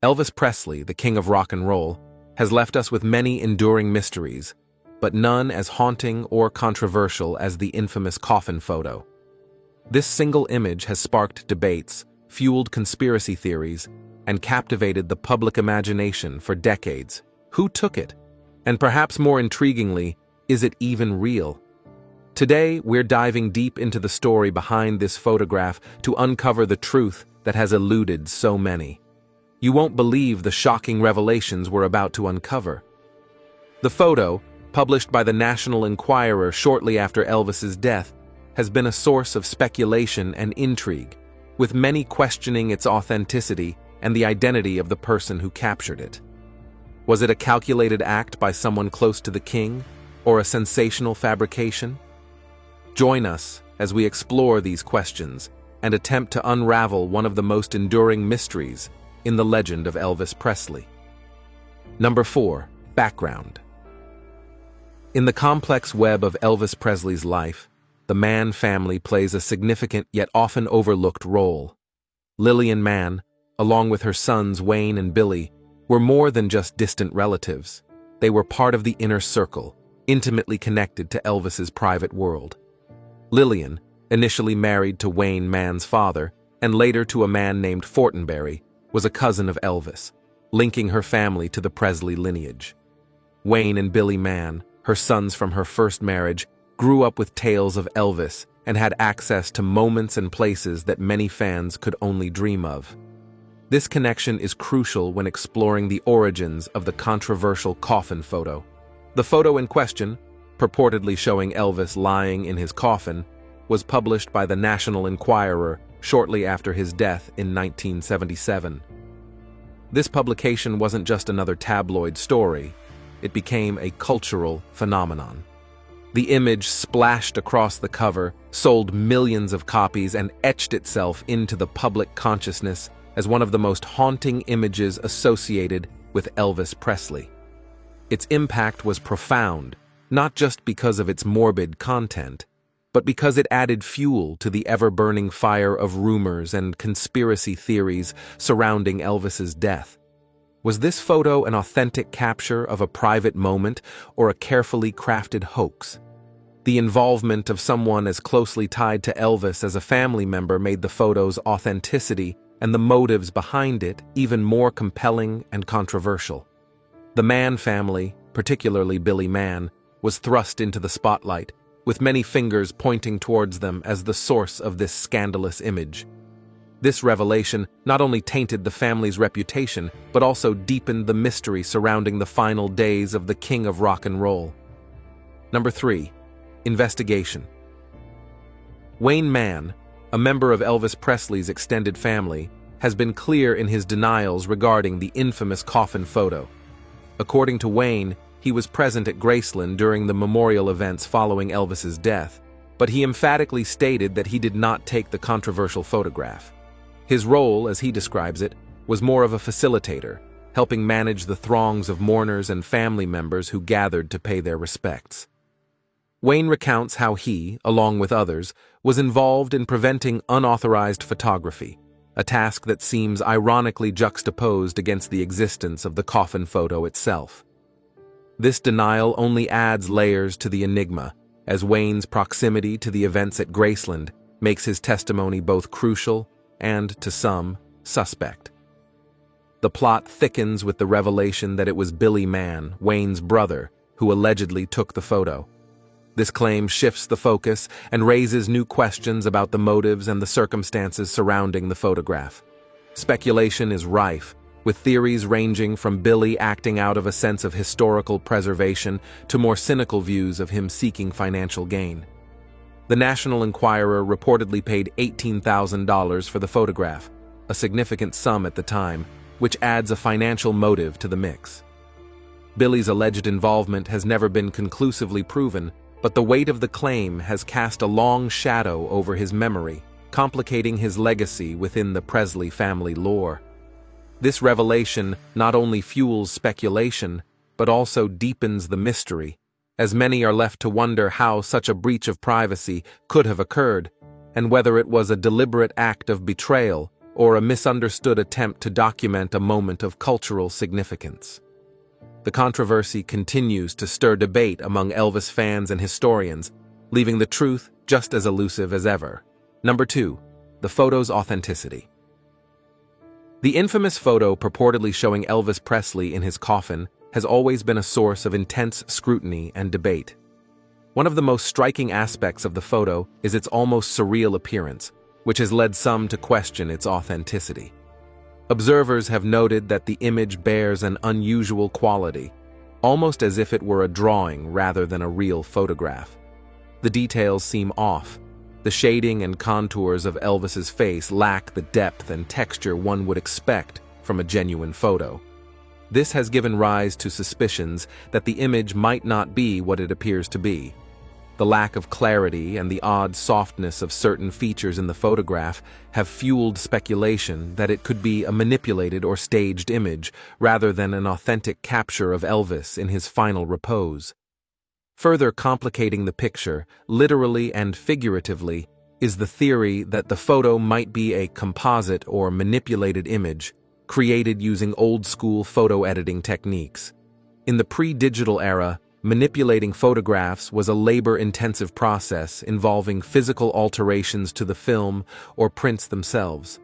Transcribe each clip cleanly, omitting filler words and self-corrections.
Elvis Presley, the king of rock and roll, has left us with many enduring mysteries, but none as haunting or controversial as the infamous coffin photo. This single image has sparked debates, fueled conspiracy theories, and captivated the public imagination for decades. Who took it? And perhaps more intriguingly, is it even real? Today, we're diving deep into the story behind this photograph to uncover the truth that has eluded so many. You won't believe the shocking revelations we're about to uncover. The photo, published by the National Enquirer shortly after Elvis's death, has been a source of speculation and intrigue, with many questioning its authenticity and the identity of the person who captured it. Was it a calculated act by someone close to the king, or a sensational fabrication? Join us as we explore these questions and attempt to unravel one of the most enduring mysteries in the legend of Elvis Presley. Number 4. Background. In the complex web of Elvis Presley's life, the Mann family plays a significant yet often overlooked role. Lillian Mann, along with her sons Wayne and Billy, were more than just distant relatives. They were part of the inner circle, intimately connected to Elvis's private world. Lillian, initially married to Wayne Mann's father, and later to a man named Fortenberry, was a cousin of Elvis, linking her family to the Presley lineage. Wayne and Billy Mann, her sons from her first marriage, grew up with tales of Elvis and had access to moments and places that many fans could only dream of. This connection is crucial when exploring the origins of the controversial coffin photo. The photo in question, purportedly showing Elvis lying in his coffin, was published by the National Enquirer shortly after his death in 1977. This publication wasn't just another tabloid story, it became a cultural phenomenon. The image splashed across the cover, sold millions of copies, and etched itself into the public consciousness as one of the most haunting images associated with Elvis Presley. Its impact was profound, not just because of its morbid content, but because it added fuel to the ever-burning fire of rumors and conspiracy theories surrounding Elvis's death. Was this photo an authentic capture of a private moment or a carefully crafted hoax? The involvement of someone as closely tied to Elvis as a family member made the photo's authenticity and the motives behind it even more compelling and controversial. The Mann family, particularly Billy Mann, was thrust into the spotlight, with many fingers pointing towards them as the source of this scandalous image. This revelation not only tainted the family's reputation, but also deepened the mystery surrounding the final days of the king of rock and roll. Number 3. Investigation. Wayne Mann, a member of Elvis Presley's extended family, has been clear in his denials regarding the infamous coffin photo. According to Wayne, he was present at Graceland during the memorial events following Elvis's death, but he emphatically stated that he did not take the controversial photograph. His role, as he describes it, was more of a facilitator, helping manage the throngs of mourners and family members who gathered to pay their respects. Wayne recounts how he, along with others, was involved in preventing unauthorized photography, a task that seems ironically juxtaposed against the existence of the coffin photo itself. This denial only adds layers to the enigma, as Wayne's proximity to the events at Graceland makes his testimony both crucial and, to some, suspect. The plot thickens with the revelation that it was Billy Mann, Wayne's brother, who allegedly took the photo. This claim shifts the focus and raises new questions about the motives and the circumstances surrounding the photograph. Speculation is rife, with theories ranging from Billy acting out of a sense of historical preservation to more cynical views of him seeking financial gain. The National Enquirer reportedly paid $18,000 for the photograph, a significant sum at the time, which adds a financial motive to the mix. Billy's alleged involvement has never been conclusively proven, but the weight of the claim has cast a long shadow over his memory, complicating his legacy within the Presley family lore. This revelation not only fuels speculation, but also deepens the mystery, as many are left to wonder how such a breach of privacy could have occurred, and whether it was a deliberate act of betrayal or a misunderstood attempt to document a moment of cultural significance. The controversy continues to stir debate among Elvis fans and historians, leaving the truth just as elusive as ever. Number 2. The photo's authenticity. The infamous photo purportedly showing Elvis Presley in his coffin has always been a source of intense scrutiny and debate. One of the most striking aspects of the photo is its almost surreal appearance, which has led some to question its authenticity. Observers have noted that the image bears an unusual quality, almost as if it were a drawing rather than a real photograph. The details seem off. The shading and contours of Elvis's face lack the depth and texture one would expect from a genuine photo. This has given rise to suspicions that the image might not be what it appears to be. The lack of clarity and the odd softness of certain features in the photograph have fueled speculation that it could be a manipulated or staged image rather than an authentic capture of Elvis in his final repose. Further complicating the picture, literally and figuratively, is the theory that the photo might be a composite or manipulated image created using old-school photo editing techniques. In the pre-digital era, manipulating photographs was a labor-intensive process involving physical alterations to the film or prints themselves.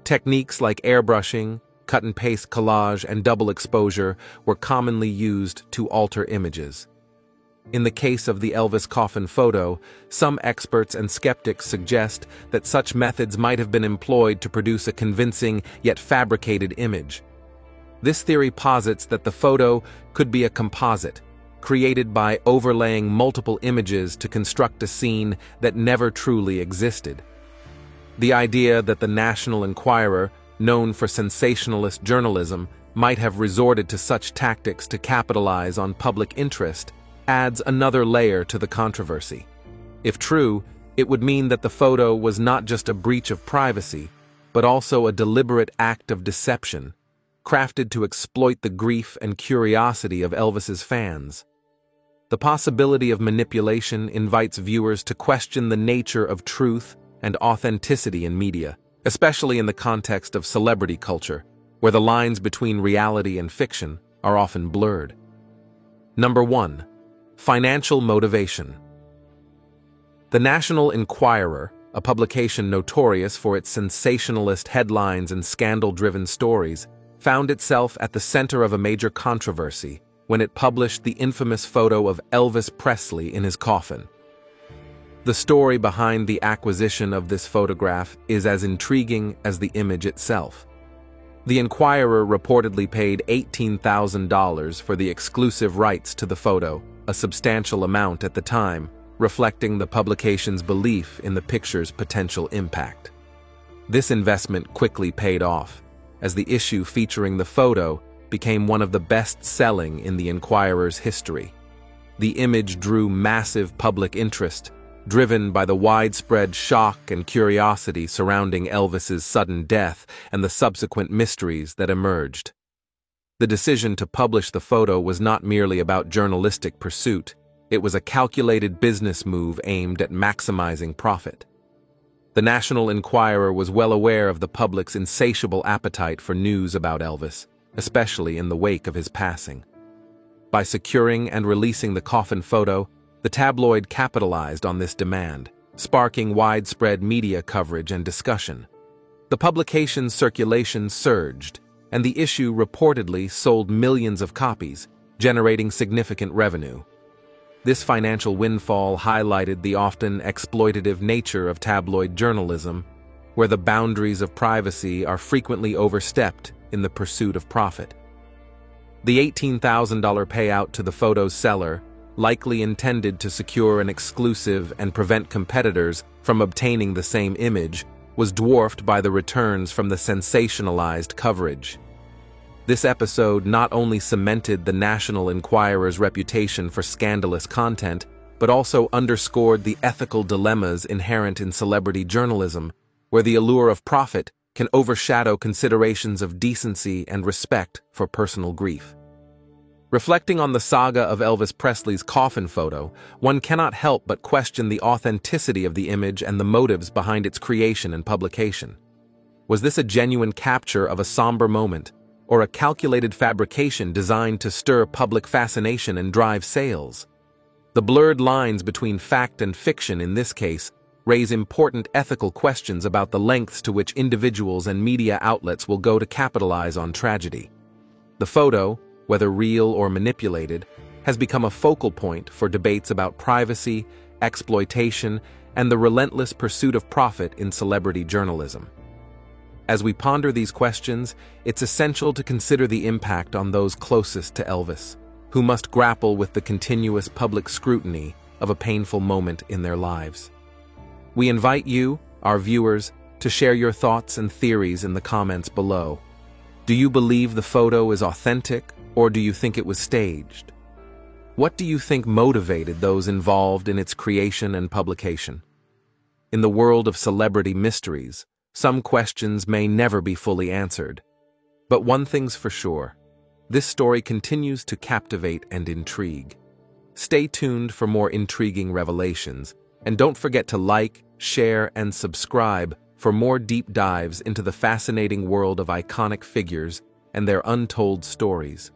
Techniques like airbrushing, cut-and-paste collage, and double exposure were commonly used to alter images. In the case of the Elvis coffin photo, some experts and skeptics suggest that such methods might have been employed to produce a convincing yet fabricated image. This theory posits that the photo could be a composite, created by overlaying multiple images to construct a scene that never truly existed. The idea that the National Enquirer, known for sensationalist journalism, might have resorted to such tactics to capitalize on public interest adds another layer to the controversy. If true, it would mean that the photo was not just a breach of privacy, but also a deliberate act of deception, crafted to exploit the grief and curiosity of Elvis's fans. The possibility of manipulation invites viewers to question the nature of truth and authenticity in media, especially in the context of celebrity culture, where the lines between reality and fiction are often blurred. Number 1. Financial motivation. The National Enquirer, a publication notorious for its sensationalist headlines and scandal-driven stories, found itself at the center of a major controversy when it published the infamous photo of Elvis Presley in his coffin. The story behind the acquisition of this photograph is as intriguing as the image itself. The Enquirer reportedly paid $18,000 for the exclusive rights to the photo, a substantial amount at the time, reflecting the publication's belief in the picture's potential impact. This investment quickly paid off, as the issue featuring the photo became one of the best-selling in the Enquirer's history. The image drew massive public interest, driven by the widespread shock and curiosity surrounding Elvis's sudden death and the subsequent mysteries that emerged. The decision to publish the photo was not merely about journalistic pursuit, it was a calculated business move aimed at maximizing profit. The National Enquirer was well aware of the public's insatiable appetite for news about Elvis, especially in the wake of his passing. By securing and releasing the coffin photo, the tabloid capitalized on this demand, sparking widespread media coverage and discussion. The publication's circulation surged, and the issue reportedly sold millions of copies, generating significant revenue. This financial windfall highlighted the often exploitative nature of tabloid journalism, where the boundaries of privacy are frequently overstepped in the pursuit of profit. The $18,000 payout to the photo's seller, likely intended to secure an exclusive and prevent competitors from obtaining the same image, was dwarfed by the returns from the sensationalized coverage. This episode not only cemented the National Enquirer's reputation for scandalous content, but also underscored the ethical dilemmas inherent in celebrity journalism, where the allure of profit can overshadow considerations of decency and respect for personal grief. Reflecting on the saga of Elvis Presley's coffin photo, one cannot help but question the authenticity of the image and the motives behind its creation and publication. Was this a genuine capture of a somber moment, or a calculated fabrication designed to stir public fascination and drive sales? The blurred lines between fact and fiction in this case raise important ethical questions about the lengths to which individuals and media outlets will go to capitalize on tragedy. The photo, whether real or manipulated, has become a focal point for debates about privacy, exploitation, and the relentless pursuit of profit in celebrity journalism. As we ponder these questions, it's essential to consider the impact on those closest to Elvis, who must grapple with the continuous public scrutiny of a painful moment in their lives. We invite you, our viewers, to share your thoughts and theories in the comments below. Do you believe the photo is authentic, or do you think it was staged? What do you think motivated those involved in its creation and publication? In the world of celebrity mysteries, some questions may never be fully answered. But one thing's for sure, this story continues to captivate and intrigue. Stay tuned for more intriguing revelations, and don't forget to like, share, and subscribe for more deep dives into the fascinating world of iconic figures and their untold stories.